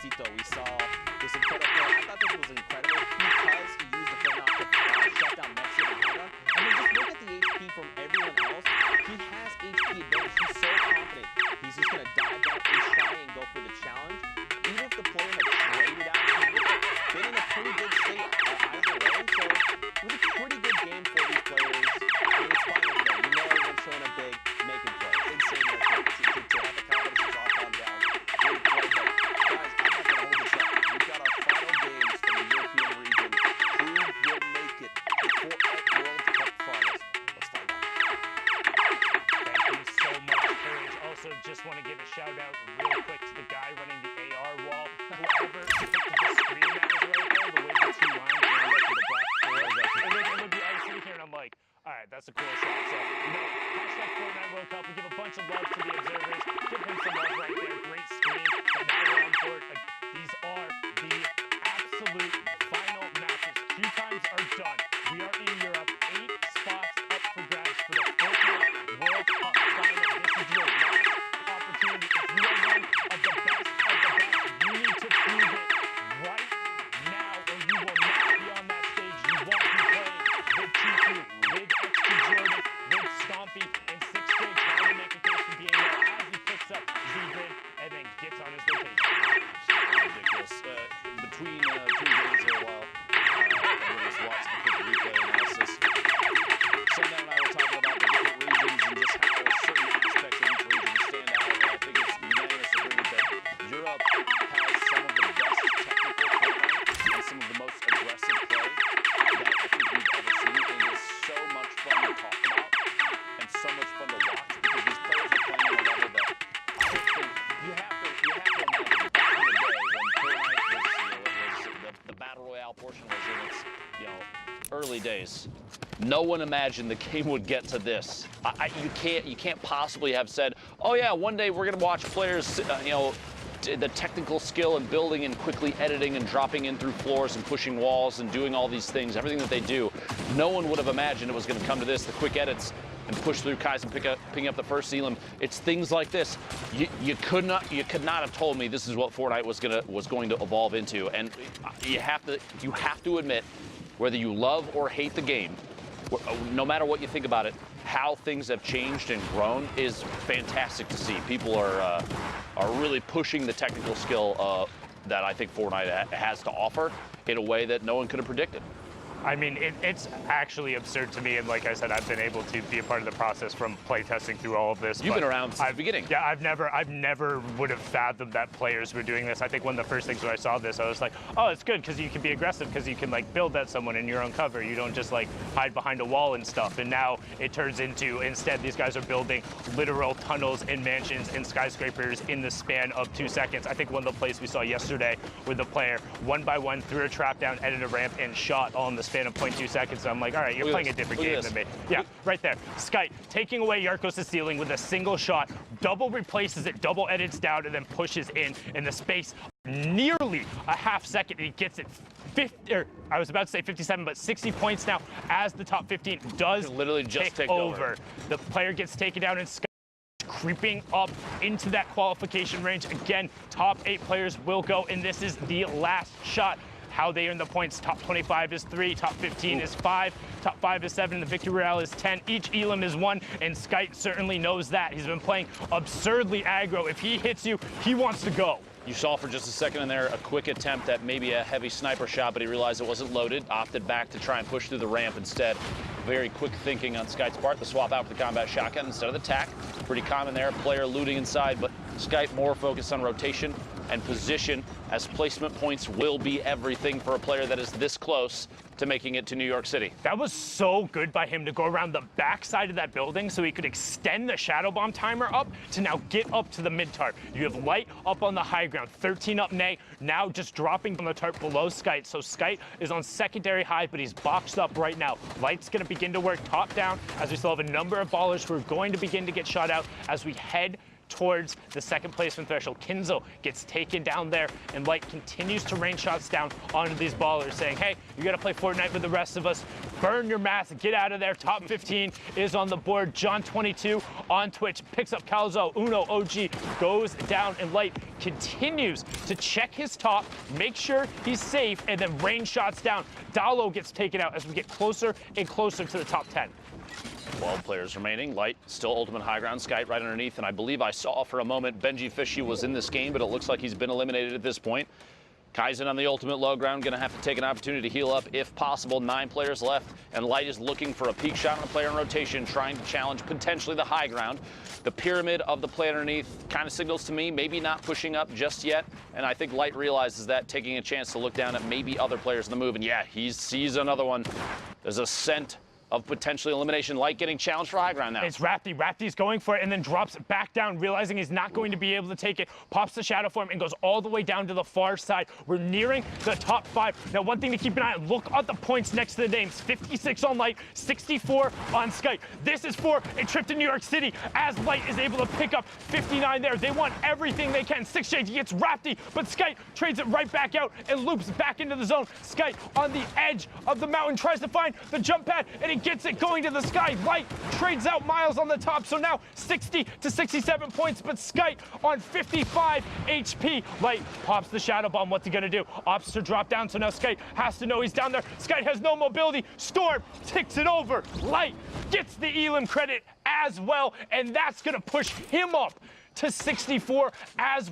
Despacito, we saw this incredible play. I thought this was incredible because he used the front knock to shut down Mexico and Hannah. I mean, just look at the HP from everyone else. He has HP advantage. He's so confident. He's just going to dive down and try and go for the challenge. Even if the player had traded out, he would have been in a pretty good state either way. So it was a pretty good game for these players. I mean, it's fine with them. You know everyone's showing up big, making plays. Insane to have the confidence to drop on down. Big play, but guys, I'm not going to hold this up. We've got our final games from the European region. Who will make it before our World Cup finals? Let's find out. Thank you so much, Courage. Also, just want to give a shout out real quick to the guy running the AR wall. Whoever picked the screen that was right there, the way the two lines lined up to the black floor. It would be, I was sitting here and I'm like, all right, that's a cool shot. So, hashtag Fortnite World Cup. We give a bunch of love to the observers. Give him some love right there. Great screen. But now we're on court. These are the absolute final matches. Queue times are done. We are in Europe. 8 spots up for grabs for the Fortnite World Cup final. This is your last opportunity. If you are one of the best, you need to prove it right now, or you will not be on that stage. You won't be playing with Chifu, with Extra Jordan, with Stompy, and 6th grade trying to make a case for being there as he picks up Z-Grid and then gets on his rotation. Ridiculous. Between games there a while, everyone was watching the quick replay analysis. Sundown and I were talking about the different regions and just how certain aspects of each region stand out. And I think it's unanimous agreement that Europe has some of the best technical Fortnite and some of the most aggressive play that I think we've ever seen. And it is so much fun to talk about and so much fun to watch because these players are playing on a level that I think you have to imagine back in the day when Fortnite was, the Battle Royale portion was in its, early days. No one imagined the game would get to this. You can't possibly have said, oh yeah, one day we're gonna watch players, the technical skill and building and quickly editing and dropping in through floors and pushing walls and doing all these things, everything that they do. No one would have imagined it was going to come to this, the quick edits and push through Kais and picking up the first Elam. It's things like this. You could not have told me this is what Fortnite was going to evolve into. And you have to admit, whether you love or hate the game, no matter what you think about it, how things have changed and grown is fantastic to see. People are really pushing the technical skill that I think Fortnite has to offer in a way that no one could have predicted. I mean, it's actually absurd to me, and like I said, I've been able to be a part of the process from playtesting through all of this. You've been around since the beginning. Yeah, I've never would have fathomed that players were doing this. I think one of the first things when I saw this, I was like, oh, it's good because you can be aggressive because you can like build at someone in your own cover. You don't just like hide behind a wall and stuff. And now it turns into, instead, these guys are building literal tunnels and mansions and skyscrapers in the span of 2 seconds. I think one of the plays we saw yesterday where the player one by one threw a trap down, edited a ramp, and shot all in the span of 0.2 seconds. So I'm like, all right, you're playing a different game than me. Yeah, right there. Skype taking away Yarkos' ceiling with a single shot, double replaces it, double edits down, and then pushes in the space nearly a half second. He gets it 50, or I was about to say 57, but 60 points now as the top 15 does literally just take over. The player gets taken down and Skype creeping up into that qualification range. Again, top 8 players will go, and this is the last shot. How they earn the points: top 25 is 3, top 15 is 5, top 5 is 7, and the victory royale is 10. Each Elam is 1, and Skype certainly knows that. He's been playing absurdly aggro. If he hits you, he wants to go. You saw for just a second in there a quick attempt at maybe a heavy sniper shot, but he realized it wasn't loaded, opted back to try and push through the ramp instead. Very quick thinking on Skype's part, the swap out for the combat shotgun instead of the tac. Pretty common there, player looting inside, but Skype more focused on rotation and position, as placement points will be everything for a player that is this close to making it to New York City. That was so good by him to go around the back side of that building so he could extend the shadow bomb timer up to now get up to the mid tarp. You have Light up on the high ground, 13 up Nay, now just dropping from the tarp below Skype. So Skype is on secondary high, but he's boxed up right now. Light's going to begin to work top down as we still have a number of ballers who are going to begin to get shot out as we head towards the second placement threshold. Kinzo gets taken down there, and Light continues to rain shots down onto these ballers, saying, hey, you gotta play Fortnite with the rest of us. Burn your mask, get out of there. Top 15 is on the board. John22 on Twitch picks up Calzo. Uno OG goes down, and Light continues to check his top, make sure he's safe, and then rain shots down. Dalo gets taken out as we get closer and closer to the top 10. 12 players remaining. Light still ultimate high ground. Skype right underneath, and I believe I saw for a moment Benji Fishy was in this game, but it looks like he's been eliminated at this point. Kaizen on the ultimate low ground, going to have to take an opportunity to heal up if possible. 9 players left, and Light is looking for a peak shot on a player in rotation, trying to challenge potentially the high ground. The pyramid of the play underneath kind of signals to me maybe not pushing up just yet, and I think Light realizes that, taking a chance to look down at maybe other players in the move, and yeah, he sees another one. There's a scent of potentially elimination. Light getting challenged for high ground now. It's Rapti. Rapti's going for it and then drops back down, realizing he's not going to be able to take it. Pops the shadow form and goes all the way down to the far side. We're nearing the top 5. Now, one thing to keep an eye on, look at the points next to the names. 56 on Light, 64 on Skype. This is for a trip to New York City, as Light is able to pick up 59 there. They want everything they can. 6 Shades gets Rapti, but Skype trades it right back out and loops back into the zone. Skype on the edge of the mountain tries to find the jump pad, and he gets it going to the sky. Light trades out Miles on the top, so now 60 to 67 points, but Skype on 55 HP. Light pops the shadow bomb. What's he gonna do? Opts to drop down, so now Skype has to know he's down there. Skype has no mobility. Storm ticks it over. Light gets the Elim credit as well, and that's gonna push him up to 64 as